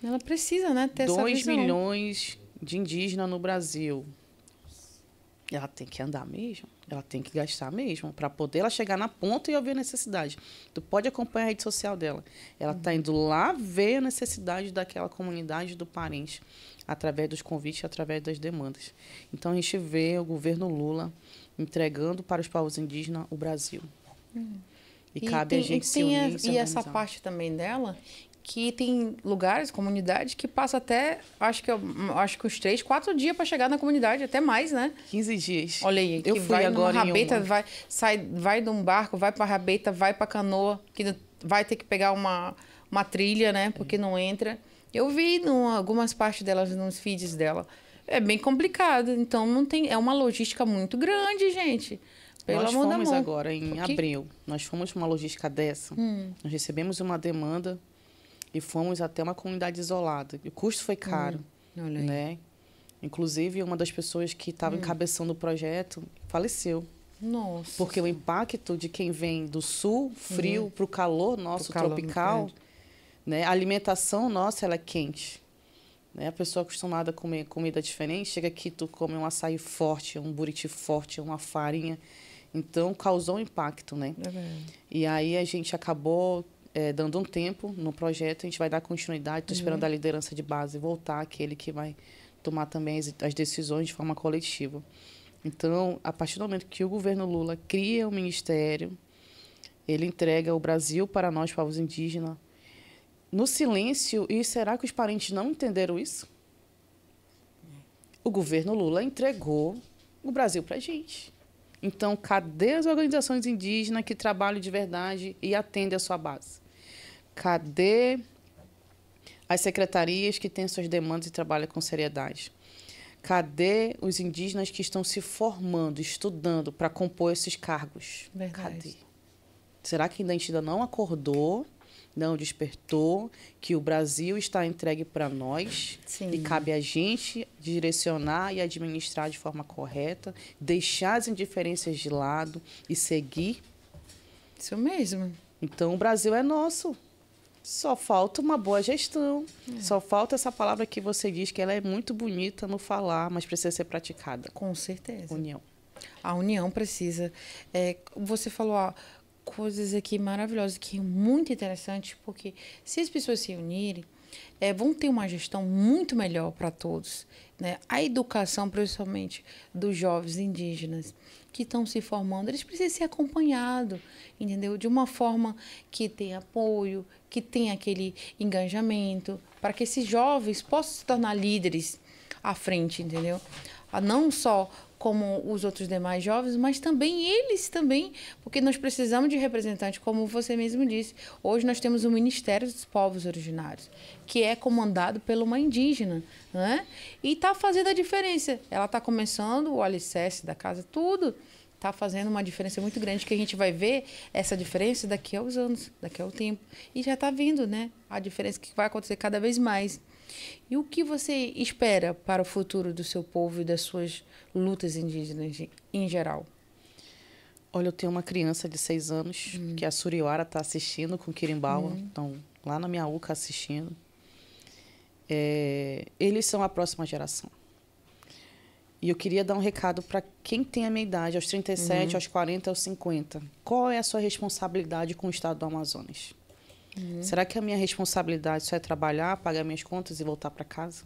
Ela precisa, né? Ter essa visão. 2 milhões de indígenas no Brasil. Ela tem que andar mesmo. Ela tem que gastar mesmo, para poder ela chegar na ponta e ouvir a necessidade. Tu pode acompanhar a rede social dela. Ela está indo lá ver a necessidade daquela comunidade, do parente, através dos convites, através das demandas. Então, a gente vê o governo Lula entregando para os povos indígenas o Brasil. E cabe a gente se unir e se organizar. E essa parte também dela, que tem lugares, comunidades, que passa até, acho que uns 3, 4 dias para chegar na comunidade, até mais, né? 15 dias. Olha aí, eu que fui vai agora numa rabeta, vai de um barco, vai para a rabeta, vai para a canoa, que vai ter que pegar uma trilha, né? Porque não entra. Eu vi algumas partes delas nos feeds dela. É bem complicado, então não tem, é uma logística muito grande, gente. Nós fomos agora em abril, nós fomos uma logística dessa, nós recebemos uma demanda e fomos até uma comunidade isolada. O custo foi caro, né? Inclusive, uma das pessoas que estava encabeçando o projeto faleceu. Nossa. Porque o impacto de quem vem do sul, frio, para o calor nosso, tropical, né? A alimentação nossa, ela é quente. Né? A pessoa acostumada a comer comida diferente, chega aqui, tu come um açaí forte, um buriti forte, uma farinha. Então, causou um impacto, né? E aí a gente acabou dando um tempo no projeto, a gente vai dar continuidade. Estou esperando a liderança de base voltar, aquele que vai tomar também as decisões de forma coletiva. Então, a partir do momento que o governo Lula cria o ministério, ele entrega o Brasil para nós, povos indígenas, no silêncio. E será que os parentes não entenderam isso? O governo Lula entregou o Brasil para a gente. Então, cadê as organizações indígenas que trabalham de verdade e atendem a sua base? Cadê as secretarias que têm suas demandas e trabalham com seriedade? Cadê os indígenas que estão se formando, estudando para compor esses cargos? Verdade. Cadê? Será que ainda não acordou, não despertou, que o Brasil está entregue para nós? Sim. E cabe a gente direcionar e administrar de forma correta, deixar as indiferenças de lado e seguir? Isso mesmo. Então, o Brasil é nosso. Só falta uma boa gestão. Só falta essa palavra que você diz que ela é muito bonita no falar, mas precisa ser praticada. Com certeza. União. A união precisa. Você falou coisas aqui maravilhosas, que é muito interessante, porque se as pessoas se unirem, vão ter uma gestão muito melhor para todos, né? A educação, principalmente dos jovens indígenas que estão se formando, eles precisam ser acompanhados, entendeu? De uma forma que tenha apoio, que tenha aquele engajamento, para que esses jovens possam se tornar líderes à frente, entendeu? Não só como os outros demais jovens, mas também eles também, porque nós precisamos de representantes, como você mesmo disse. Hoje nós temos o Ministério dos Povos Originários, que é comandado por uma indígena, né? E está fazendo a diferença. Ela está começando o alicerce da casa, tudo está fazendo uma diferença muito grande, que a gente vai ver essa diferença daqui aos anos, daqui ao tempo. E já está vindo, né? A diferença que vai acontecer cada vez mais. E o que você espera para o futuro do seu povo e das suas lutas indígenas em geral? Olha, eu tenho uma criança de 6 anos, que a Suriwara está assistindo com Kirimbawa, estão lá na minha UCA assistindo. Eles são a próxima geração. E eu queria dar um recado para quem tem a minha idade, aos 37, aos 40, aos 50. Qual é a sua responsabilidade com o estado do Amazonas? Será que a minha responsabilidade só é trabalhar, pagar minhas contas e voltar para casa?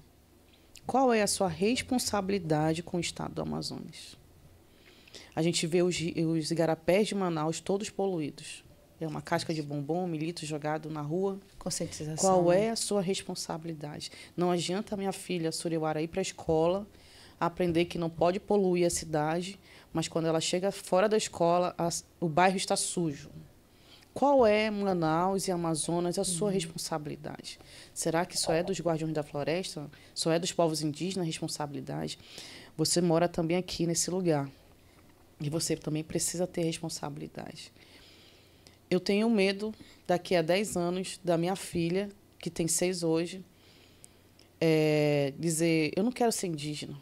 Qual é a sua responsabilidade com o estado do Amazonas? A gente vê os igarapés de Manaus todos poluídos. É uma casca de bombom, milito jogado na rua. Conscientização. Qual é a sua responsabilidade? Não adianta a minha filha Suriwara ir para a escola, aprender que não pode poluir a cidade, mas quando ela chega fora da escola, o bairro está sujo. Qual é, Manaus e Amazonas, a sua responsabilidade? Será que só é dos guardiões da floresta? Só é dos povos indígenas a responsabilidade? Você mora também aqui nesse lugar. E você também precisa ter responsabilidade. Eu tenho medo, daqui a 10 anos, da minha filha, que tem 6 hoje, dizer, eu não quero ser indígena.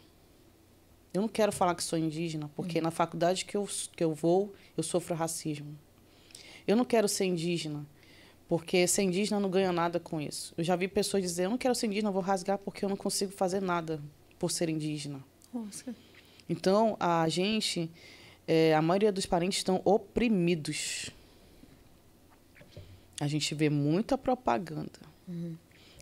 Eu não quero falar que sou indígena, porque na faculdade que eu vou, eu sofro racismo. Eu não quero ser indígena, porque ser indígena não ganha nada com isso. Eu já vi pessoas dizer, eu não quero ser indígena, eu vou rasgar porque eu não consigo fazer nada por ser indígena. Nossa. Então, a maioria dos parentes estão oprimidos. A gente vê muita propaganda,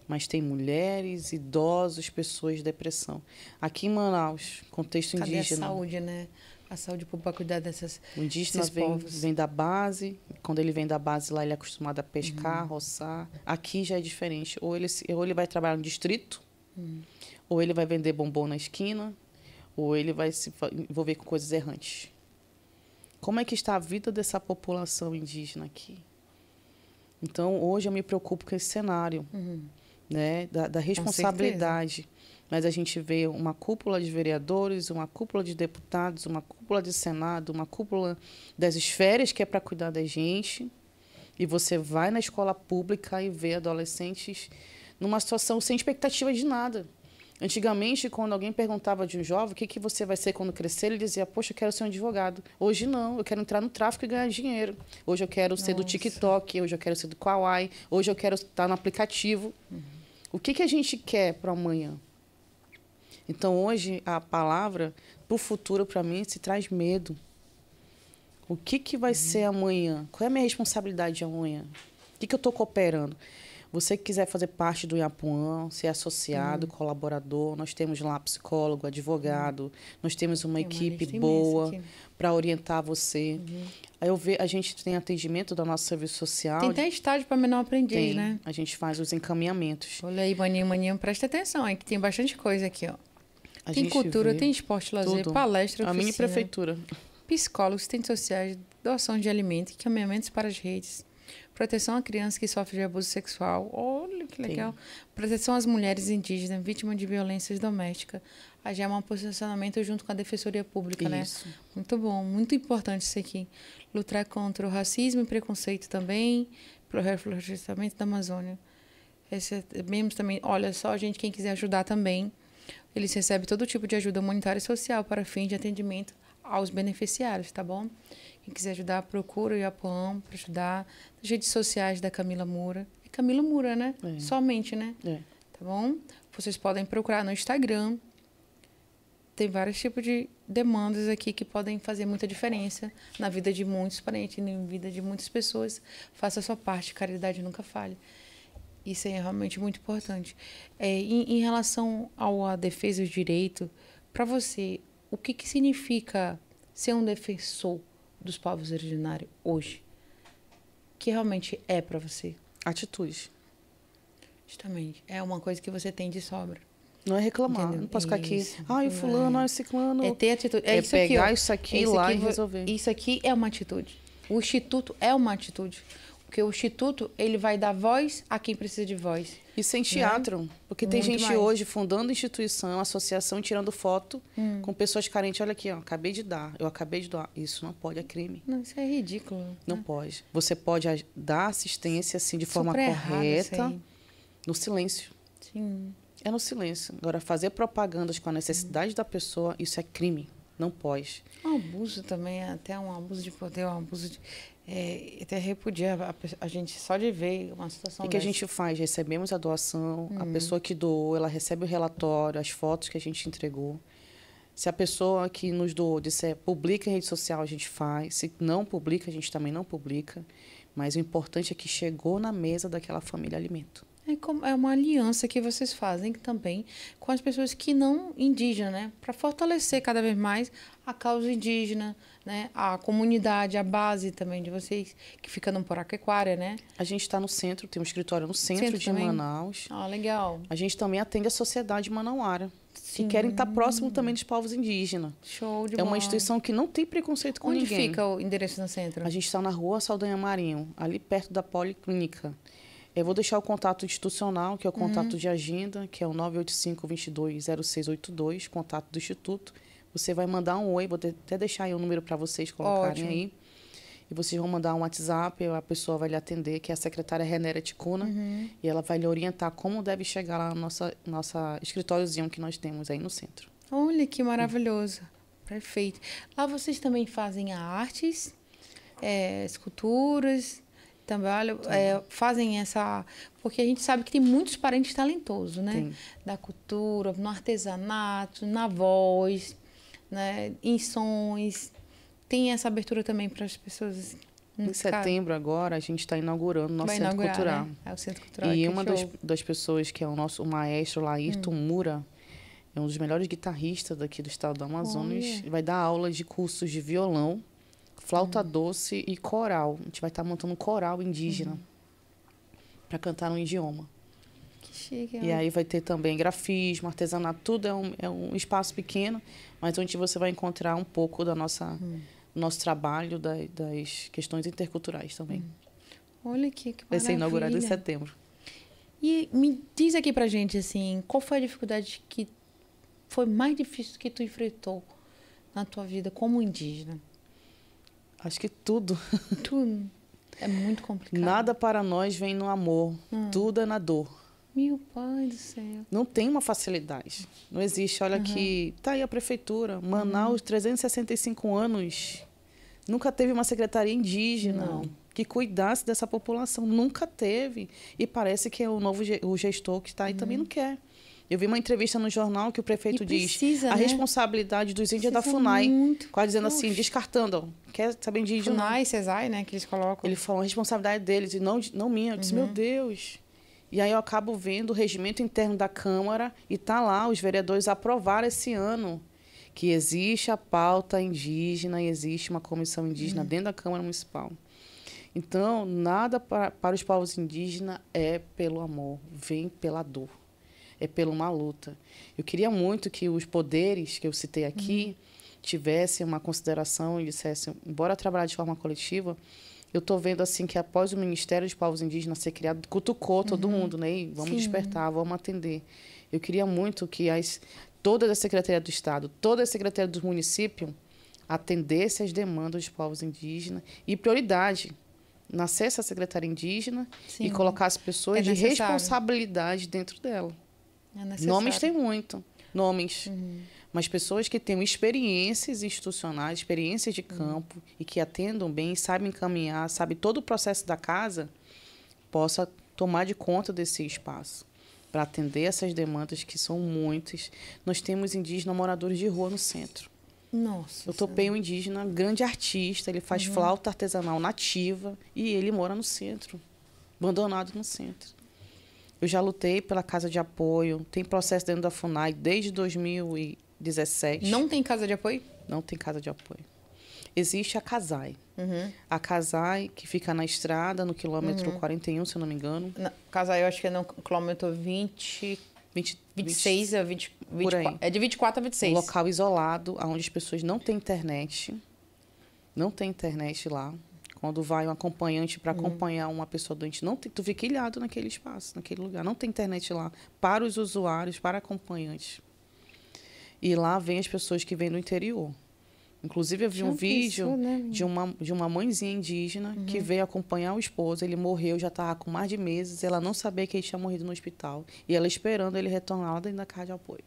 mas tem mulheres, idosos, pessoas de depressão. Aqui em Manaus, contexto Cadê indígena. a saúde, né? A saúde para cuidar desses O indígena vem da base. Quando ele vem da base lá, ele é acostumado a pescar, roçar. Aqui já é diferente. Ou ele vai trabalhar no distrito, ou ele vai vender bombom na esquina, ou ele vai se envolver com coisas errantes. Como é que está a vida dessa população indígena aqui? Então, hoje eu me preocupo com esse cenário, né, da responsabilidade. Mas a gente vê uma cúpula de vereadores, uma cúpula de deputados, uma cúpula de Senado, uma cúpula das esferas que é para cuidar da gente. E você vai na escola pública e vê adolescentes numa situação sem expectativa de nada. Antigamente, quando alguém perguntava de um jovem o que você vai ser quando crescer, ele dizia, poxa, eu quero ser um advogado. Hoje não, eu quero entrar no tráfico e ganhar dinheiro. Hoje eu quero ser do TikTok, hoje eu quero ser do Kawaii, hoje eu quero estar no aplicativo. O que a gente quer para amanhã? Então, hoje, a palavra, para o futuro, para mim, se traz medo. O que vai ser amanhã? Qual é a minha responsabilidade amanhã? que eu estou cooperando? Você que quiser fazer parte do Iapuã, ser associado, colaborador, nós temos lá psicólogo, advogado, nós temos uma equipe boa para orientar você. Aí a gente tem atendimento do nosso serviço social. Tem até estágio para menor aprendiz, tem, né? A gente faz os encaminhamentos. Olha aí, maninho, presta atenção, aí que tem bastante coisa aqui, ó. Tem cultura, tem esporte, lazer, tudo. palestra, oficina, a mini prefeitura. Psicólogos, assistentes sociais, doação de alimentos, encaminhamentos para as redes, proteção a crianças que sofrem de abuso sexual. Olha que legal. Proteção às mulheres indígenas, vítimas de violências domésticas. Aí já é um posicionamento junto com a Defensoria Pública, Isso. né? Muito bom, muito importante isso aqui. Lutar contra o racismo e preconceito também, pelo reflorestamento da Amazônia. Mesmo também, olha só, gente, quem quiser ajudar também, eles recebem todo tipo de ajuda humanitária e social para fins de atendimento aos beneficiários, tá bom? Quem quiser ajudar, procura o Iapuã para ajudar. Nas redes sociais da Camila Moura. É Camila Moura, né? Somente, né? Tá bom? Vocês podem procurar no Instagram. Tem vários tipos de demandas aqui que podem fazer muita diferença na vida de muitos parentes, na vida de muitas pessoas. Faça a sua parte, caridade nunca falha. Isso é realmente muito importante. Em relação à defesa do direito, para você, o que significa ser um defensor dos povos originários hoje? Que realmente é para você? Atitude. Justamente. É uma coisa que você tem de sobra. Não é reclamar. Entendeu? Não posso ficar aqui. Isso. O fulano, o ciclano. É ter atitude. É isso pegar aqui, isso aqui lá e resolver. Isso aqui é uma atitude. O Instituto é uma atitude. Porque o Instituto, ele vai dar voz a quem precisa de voz. E sem teatro. Porque tem Muito gente mais. hoje fundando instituição, associação, tirando foto com pessoas carentes. Olha aqui, ó, acabei de dar. Eu acabei de doar. Isso não pode, é crime. Não, isso é ridículo. Não né? pode. Você pode dar assistência, assim, de forma Super errado isso correta, aí. no silêncio. Sim. É no silêncio. Agora, fazer propagandas com a necessidade da pessoa, isso é crime. Não pode. Um abuso também, até um abuso de poder, um abuso de... até repudiar a gente só de ver uma situação O que a dessa. gente faz? Recebemos a doação, a pessoa que doou, ela recebe o relatório, as fotos que a gente entregou. Se a pessoa que nos doou disser publica em rede social, a gente faz. Se não publica, a gente também não publica. Mas o importante é que chegou na mesa daquela família alimento. É uma aliança que vocês fazem também com as pessoas que não indígenas, né? Para fortalecer cada vez mais a causa indígena, né? A comunidade, a base também de vocês, que fica no Poraquequara, né? A gente está no centro, tem um escritório no centro de também? Manaus. Ah, legal. A gente também atende a sociedade manauara, Sim. que querem estar próximo também dos povos indígenas. Show de É bola. uma instituição que não tem preconceito com Onde ninguém. fica o endereço no centro? A gente está na rua Saldanha Marinho, ali perto da Policlínica. Eu vou deixar o contato institucional, que é o contato de agenda, que é o 985-220682, contato do Instituto. Você vai mandar um oi, vou até deixar aí o número para vocês colocarem aí. E vocês vão mandar um WhatsApp, a pessoa vai lhe atender, que é a secretária Renera Ticuna, e ela vai lhe orientar como deve chegar lá no nosso escritóriozinho que nós temos aí no centro. Olha que maravilhoso. Perfeito. Lá vocês também fazem artes, esculturas, também fazem essa... Porque a gente sabe que tem muitos parentes talentosos, né? Tem. Da cultura, no artesanato, na voz, né? Em sons. Tem essa abertura também para as pessoas. Assim, Em setembro agora, a gente está inaugurando o nosso centro cultural. Né? É o Centro Cultural. E uma das pessoas que é o maestro Laírton Mura, é um dos melhores guitarristas daqui do estado do Amazonas, vai dar aula de cursos de violão, flauta doce e coral. A gente vai estar montando um coral indígena para cantar no idioma. Que chique. E aí vai ter também grafismo, artesanato, tudo é um espaço pequeno, mas onde você vai encontrar um pouco da nosso trabalho, das questões interculturais também. Olha que maravilha. Vai ser inaugurado em setembro. E me diz aqui pra gente, assim, qual foi a dificuldade que foi mais difícil que tu enfrentou na tua vida como indígena? Acho que tudo. Tudo. É muito complicado. Nada para nós vem no amor. Tudo é na dor. Meu pai do céu. Não tem uma facilidade. Não existe. Olha que tá aí a prefeitura. Manaus, 365 anos. Nunca teve uma secretaria indígena que cuidasse dessa população. Nunca teve. E parece que é o novo gestor que está aí também não quer. Eu vi uma entrevista no jornal que o prefeito diz precisa, a né? responsabilidade dos índios é da Precisa FUNAI. muito. Quase dizendo assim, descartando. Quer saber de índio? Não. FUNAI, CESAI, né? Que eles colocam. Ele falou a responsabilidade deles e não minha. Eu disse, meu Deus. E aí eu acabo vendo o regimento interno da Câmara e tá lá, os vereadores aprovaram esse ano que existe a pauta indígena e existe uma comissão indígena dentro da Câmara Municipal. Então, nada para os povos indígenas é pelo amor, vem pela dor, é pela uma luta. Eu queria muito que os poderes que eu citei aqui tivessem uma consideração e dissessem, embora trabalhar de forma coletiva, eu estou vendo assim que após o Ministério dos Povos Indígenas ser criado, cutucou todo mundo, né? E vamos despertar, vamos atender. Eu queria muito que todas as secretarias do Estado, todas as secretarias do município atendessem às demandas dos povos indígenas e prioridade, nascesse a secretária indígena e colocasse pessoas de responsabilidade dentro dela. Nomes tem muito, nomes. Mas pessoas que tenham experiências institucionais, experiências de campo e que atendam bem, sabem caminhar, sabem todo o processo da casa, possa tomar de conta desse espaço para atender essas demandas que são muitas. Nós temos indígenas moradores de rua no centro. Nossa. Eu topei um indígena, grande artista, ele faz flauta artesanal nativa e ele mora no centro, abandonado no centro. Eu já lutei pela casa de apoio, tem processo dentro da FUNAI desde 2017. Não tem casa de apoio? Não tem casa de apoio. Existe a CASAI. A CASAI, que fica na estrada, no quilômetro 41, se eu não me engano. CASAI, eu acho que é no quilômetro 26 a 24. É de 24 a 26. Um local isolado, onde as pessoas não têm internet. Não tem internet lá. Quando vai um acompanhante para acompanhar uma pessoa doente, tu fica ilhado naquele espaço, naquele lugar. Não tem internet lá para os usuários, para acompanhantes. E lá vem as pessoas que vêm do interior. Inclusive, eu vi um vídeo de uma mãezinha indígena que veio acompanhar o esposo. Ele morreu, já estava com mais de meses. Ela não sabia que ele tinha morrido no hospital. E ela esperando ele retornar lá dentro da casa de apoio.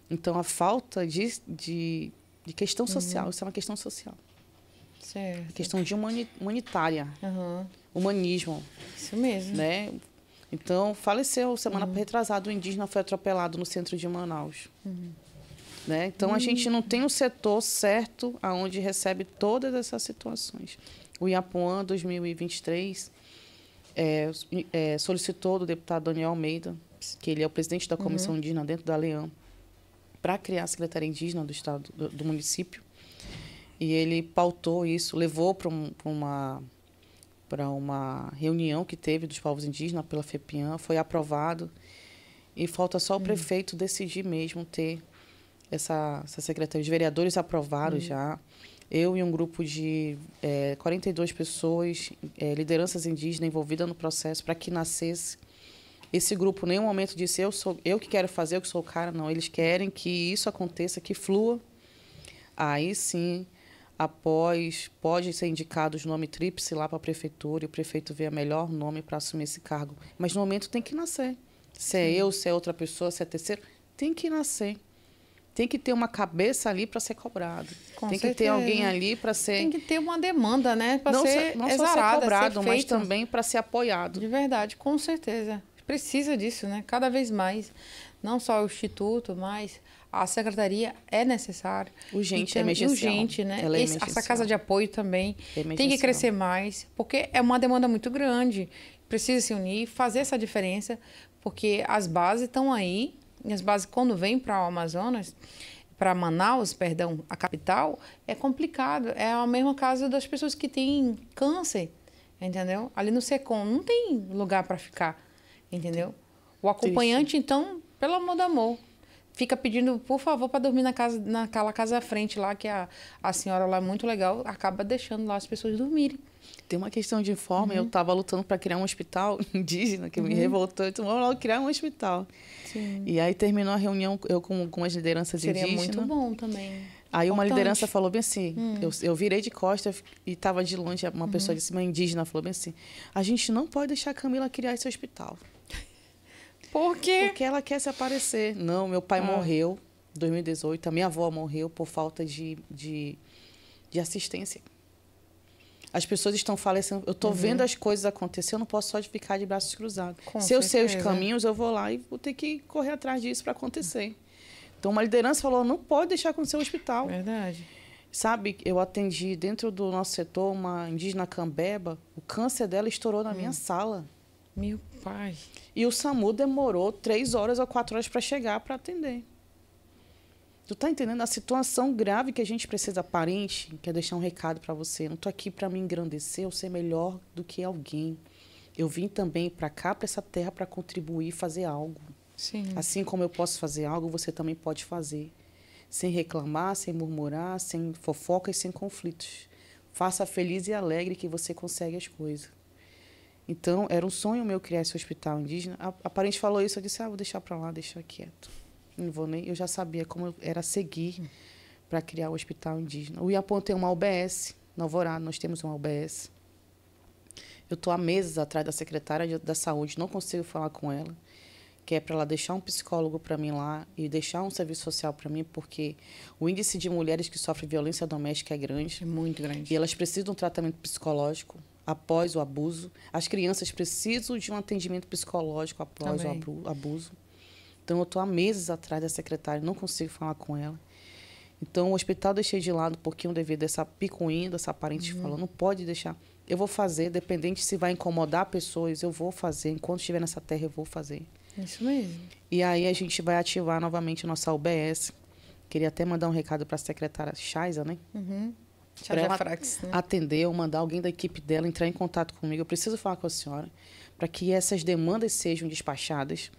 Então, a falta de questão social, isso é uma questão social. Certo. Questão de humanitária. Humanismo. Isso mesmo. Né? Então, faleceu semana retrasada, um indígena foi atropelado no centro de Manaus. Né? Então, a gente não tem um setor certo aonde recebe todas essas situações. O Iapuã, 2023, solicitou do deputado Daniel Almeida, que ele é o presidente da Comissão Indígena dentro da Leam, para criar a Secretaria Indígena do Estado, do município. E ele pautou isso, levou para uma reunião que teve dos povos indígenas pela FEPIAN, foi aprovado. E falta só o prefeito decidir mesmo ter essa secretaria. Os vereadores aprovaram já. Eu e um grupo de 42 pessoas, lideranças indígenas envolvidas no processo, para que nascesse. Esse grupo, em nenhum momento, disse eu que quero fazer, eu que sou o cara. Não, eles querem que isso aconteça, que flua. Aí sim, pode ser indicado os nomes tríplice lá para a prefeitura e o prefeito vê o melhor nome para assumir esse cargo. Mas no momento tem que nascer. Se é eu, se é outra pessoa, se é terceiro, tem que nascer. Tem que ter uma cabeça ali para ser cobrado. Tem que ter alguém ali para ser... Tem que ter uma demanda, né? Para ser não só ser cobrado, mas também para ser apoiado. De verdade, com certeza. Precisa disso, né? Cada vez mais. Não só o Instituto, mas a secretaria é necessária. Urgente, é emergencial. Urgente, né? Ela é emergencial. Essa casa de apoio também tem que crescer mais, porque é uma demanda muito grande. Precisa se unir, fazer essa diferença, porque as bases estão aí. E as bases, quando vêm para o Amazonas, para Manaus, perdão, a capital, é complicado. É o mesmo caso das pessoas que têm câncer, entendeu? Ali no SECOM não tem lugar para ficar, entendeu? O acompanhante, então, pelo amor do amor, fica pedindo, por favor, para dormir naquela casa à frente lá, que a senhora lá é muito legal, acaba deixando lá as pessoas dormirem. Tem uma questão de fome, eu estava lutando para criar um hospital indígena, que me revoltou, então vamos logo criar um hospital. Sim. E aí terminou a reunião, eu com as lideranças indígenas. Seria muito bom também. Aí uma liderança falou bem assim, eu virei de costas e estava de longe, uma pessoa disse, uma indígena falou bem assim, a gente não pode deixar a Camila criar esse hospital. Por quê? Porque ela quer se aparecer. Não, meu pai morreu em 2018, a minha avó morreu por falta de assistência. As pessoas estão falecendo. Eu estou vendo as coisas acontecer, eu não posso só ficar de braços cruzados. Com Se eu sei os certeza. caminhos, eu vou lá e vou ter que correr atrás disso para acontecer. Então, uma liderança falou, não pode deixar acontecer o hospital. Verdade. Sabe, eu atendi dentro do nosso setor uma indígena cambeba, o câncer dela estourou na minha sala. Meu pai. E o SAMU demorou 3 horas ou 4 horas para chegar para atender. Tu tá entendendo a situação grave que a gente precisa, parente? Quer deixar um recado para você. Não tô aqui para me engrandecer ou ser melhor do que alguém. Eu vim também para cá, para essa terra, para contribuir, fazer algo. Sim. Assim como eu posso fazer algo, você também pode fazer. Sem reclamar, sem murmurar, sem fofoca e sem conflitos. Faça feliz e alegre que você consegue as coisas. Então, era um sonho meu criar esse hospital indígena. A parente falou isso, eu disse, vou deixar para lá, deixa quieto. Não vou nem... Eu já sabia como era seguir para criar o hospital indígena. O Iapoã tem uma UBS, no Alvorada, nós temos uma UBS. Eu estou há meses atrás da secretária da saúde, não consigo falar com ela, que é para ela deixar um psicólogo para mim lá e deixar um serviço social para mim, porque o índice de mulheres que sofrem violência doméstica é grande. É muito grande. E elas precisam de um tratamento psicológico após o abuso. As crianças precisam de um atendimento psicológico após o abuso. Então, eu estou há meses atrás da secretária, não consigo falar com ela. Então, o hospital deixei de lado um pouquinho devido a essa picuinha, dessa parente falou, não pode deixar. Eu vou fazer, dependente se vai incomodar pessoas, eu vou fazer. Enquanto estiver nessa terra, eu vou fazer. Isso mesmo. E aí, a gente vai ativar novamente a nossa UBS. Queria até mandar um recado para a secretária Chaisa, né? Para ela atender ou mandar alguém da equipe dela entrar em contato comigo. Eu preciso falar com a senhora para que essas demandas sejam despachadas.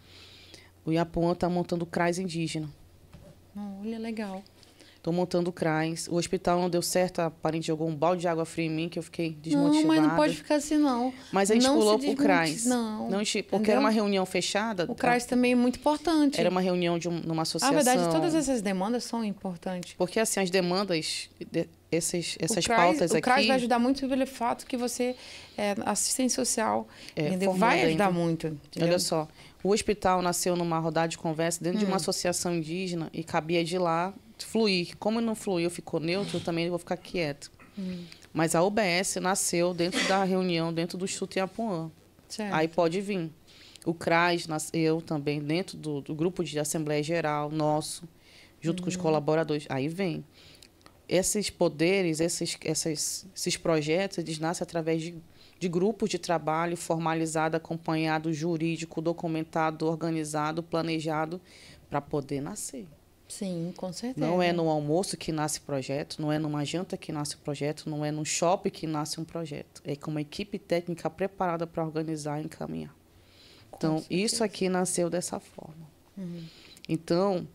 O Iapoã está montando o CRAS indígena. Olha, legal. Estou montando o CRAS. O hospital não deu certo, a parente jogou um balde de água fria em mim, que eu fiquei desmotivada. Não, mas não pode ficar assim, não. Mas a gente pulou para o CRAS. Não, porque era uma reunião fechada. O CRAS também é muito importante. Era uma reunião numa associação. Na verdade, todas essas demandas são importantes. Porque, assim, as demandas, essas pautas aqui... O CRAS vai ajudar muito pelo fato que você é assistente social, entendeu? Vai ajudar muito. Entendeu? Olha só, o hospital nasceu numa rodada de conversa dentro de uma associação indígena e cabia de lá fluir. Como não fluiu, ficou neutro, eu também vou ficar quieto. Mas a UBS nasceu dentro da reunião, dentro do Instituto Iapoã. Certo. Aí pode vir. O CRAS nasceu também dentro do grupo de Assembleia Geral nosso, junto com os colaboradores. Aí vem. Esses poderes, esses projetos, eles nascem através de grupos de trabalho formalizado, acompanhado, jurídico, documentado, organizado, planejado, para poder nascer. Sim, com certeza. Não é no almoço que nasce projeto, não é numa janta que nasce projeto, não é no shopping que nasce um projeto. É com uma equipe técnica preparada para organizar e encaminhar. Então, isso aqui nasceu dessa forma. Então,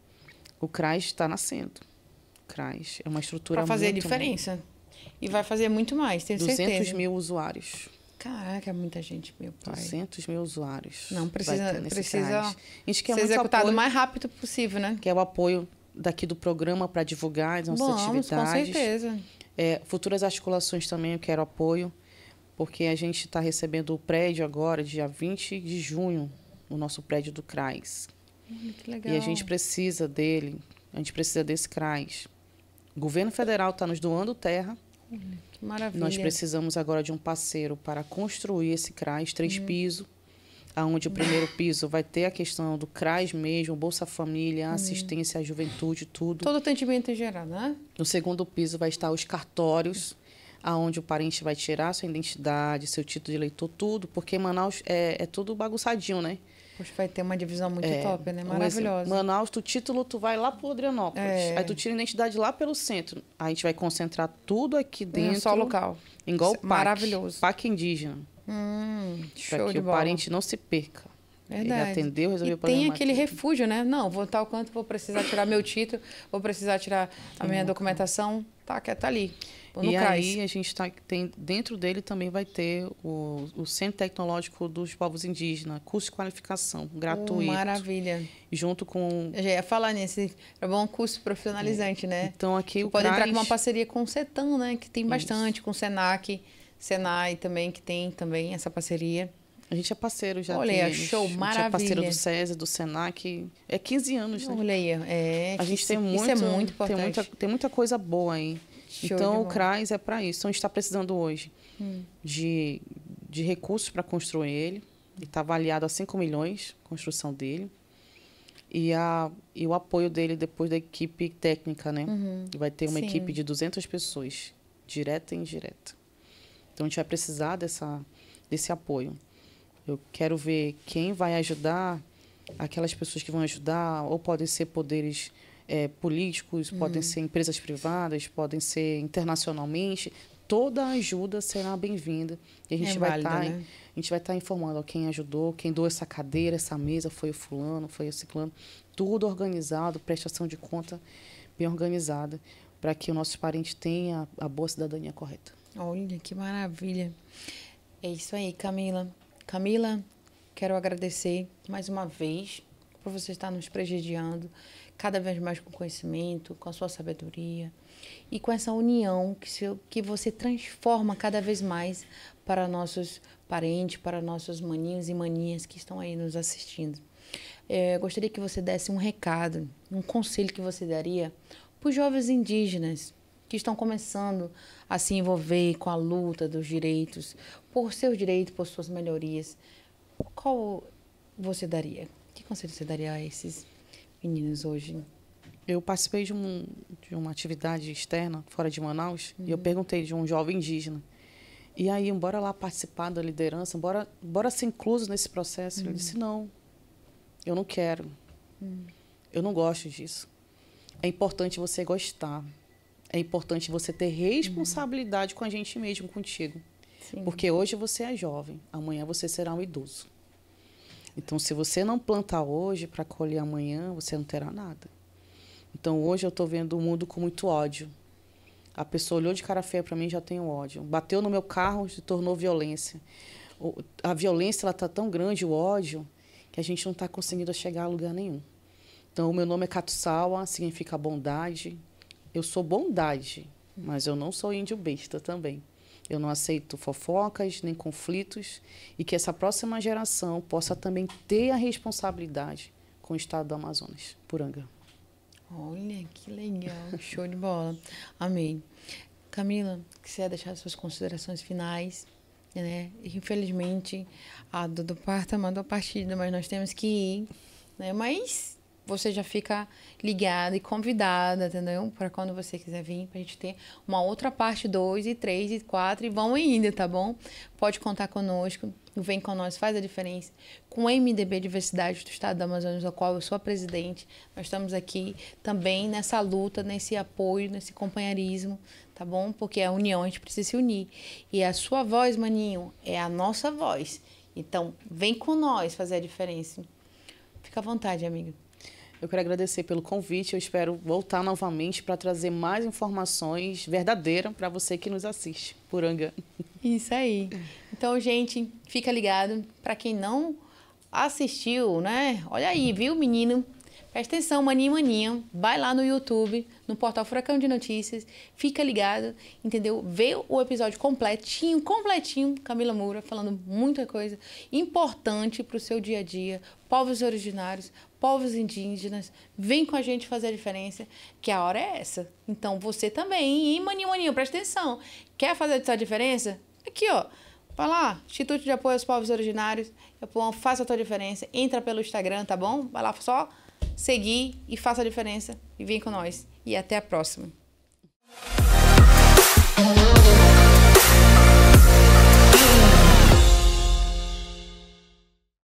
o CRAS está nascendo. O CRAS é uma estrutura para fazer a muito diferença. Boa. E vai fazer muito mais, tenho 200 certeza. 200 mil usuários. Caraca, é muita gente, meu pai. 200 mil usuários. Não, precisa a gente quer ser executado o mais rápido possível, né? Que é o apoio daqui do programa para divulgar as nossas atividades. Com certeza. Futuras articulações também eu quero apoio, porque a gente está recebendo o prédio agora, dia 20 de junho, no nosso prédio do CRAS. Que legal. E a gente precisa dele, a gente precisa desse CRAS. O governo federal está nos doando terra. Que maravilha. Nós precisamos agora de um parceiro para construir esse CRAS, 3 pisos, onde o primeiro piso vai ter a questão do CRAS mesmo, Bolsa Família, assistência à juventude, tudo. Todo atendimento em geral, né? No segundo piso vai estar os cartórios, aonde o parente vai tirar sua identidade, seu título de eleitor, tudo, porque Manaus é tudo bagunçadinho, né? Poxa, vai ter uma divisão muito top, né? Maravilhosa. Manaus, tu vai lá pro Adrianópolis. Aí tu tira a identidade lá pelo centro. Aí a gente vai concentrar tudo aqui dentro. Em um só local. Igual o PAC. Maravilhoso. PAC indígena. Show para que de o bola. parente não se perca. Verdade. Ele atendeu, resolveu o e problema. Tem aquele refúgio, né? Não, vou tal canto, vou precisar tirar meu título, vou precisar tirar a minha documentação. Tá ali. E aí a gente tem dentro dele também vai ter o Centro Tecnológico dos Povos Indígenas, curso de qualificação gratuito. Maravilha. Junto com... Eu já ia falar nisso, é bom curso profissionalizante, né? Então aqui o pode entrar com uma parceria com o CETAM, né? Que tem bastante, com o SENAC, Senai também, que tem também essa parceria. A gente é parceiro já. Olha aí, show, maravilha. A gente é parceiro do SESI, do SENAC. É 15 anos, né? Olha aí, a gente tem isso é muito importante. Tem muita coisa boa aí. Então, o CRAS é para isso. Então, a gente está precisando hoje de recursos para construir ele. Ele está avaliado a 5 milhões a construção dele. E o apoio dele depois da equipe técnica, né? Vai ter uma equipe de 200 pessoas, direta e indireta. Então, a gente vai precisar desse apoio. Eu quero ver quem vai ajudar, aquelas pessoas que vão ajudar, ou podem ser poderes políticos, podem ser empresas privadas, podem ser internacionalmente. Toda ajuda será bem-vinda. E a gente vai estar informando quem ajudou, quem doou essa cadeira, essa mesa, foi o fulano, foi o ciclano. Tudo organizado, prestação de conta bem organizada, para que o nosso parente tenha a boa cidadania correta. Olha, que maravilha. É isso aí, Camila. Camila, quero agradecer mais uma vez por você estar nos prestigiando cada vez mais com conhecimento, com a sua sabedoria e com essa união que você transforma cada vez mais para nossos parentes, para nossos maninhos e maninhas que estão aí nos assistindo. Eu gostaria que você desse um recado, um conselho que você daria para os jovens indígenas que estão começando a se envolver com a luta dos direitos, por seus direitos, por suas melhorias. Qual você daria? Que conselho você daria a esses meninos hoje? Eu participei de uma atividade externa, fora de Manaus, e eu perguntei de um jovem indígena. E aí, bora lá participar da liderança, bora ser incluso nesse processo. Ele disse, não, eu não quero. Eu não gosto disso. É importante você gostar. É importante você ter responsabilidade com a gente mesmo, contigo. Sim. Porque hoje você é jovem, amanhã você será um idoso. Então, se você não plantar hoje para colher amanhã, você não terá nada. Então, hoje eu estou vendo o mundo com muito ódio. A pessoa olhou de cara feia para mim, já tem ódio. Bateu no meu carro, se tornou violência. A violência está tão grande, o ódio, que a gente não está conseguindo chegar a lugar nenhum. Então, o meu nome é Katusawa, significa bondade. Eu sou bondade, mas eu não sou índio besta também. Eu não aceito fofocas, nem conflitos, e que essa próxima geração possa também ter a responsabilidade com o estado do Amazonas, Poranga. Olha, que legal. Show de bola. Amei. Camila, quer deixar suas considerações finais, né? Infelizmente, a Dudu Parta mandou a partida, mas nós temos que ir, né? Mas você já fica ligada e convidada, entendeu? Para quando você quiser vir, para a gente ter uma outra parte 2 e 3 e 4 e vão ainda, tá bom? Pode contar conosco, vem com nós, faz a diferença. Com o MDB Diversidade do Estado do Amazonas, ao qual eu sou a presidente, nós estamos aqui também nessa luta, nesse apoio, nesse companheirismo, tá bom? Porque a união, a gente precisa se unir. E a sua voz, maninho, é a nossa voz. Então, vem com nós fazer a diferença. Fica à vontade, amiga. Eu quero agradecer pelo convite. Eu espero voltar novamente para trazer mais informações verdadeiras para você que nos assiste. Poranga. Isso aí. Então, gente, fica ligado. Para quem não assistiu, né? Olha aí, viu, menino? Presta atenção, maninho, maninha. Vai lá no YouTube, no portal Furacão de Notícias. Fica ligado, entendeu? Vê o episódio completinho, Camila Moura, falando muita coisa importante para o seu dia a dia. Povos originários, povos indígenas, vem com a gente fazer a diferença, que a hora é essa. Então, você também, hein, maninho, maninho, presta atenção. Quer fazer essa diferença? Aqui, ó. Vai lá, Instituto de Apoio aos Povos Originários, faça a tua diferença, entra pelo Instagram, tá bom? Vai lá, só seguir e faça a diferença e vem com nós. E até a próxima.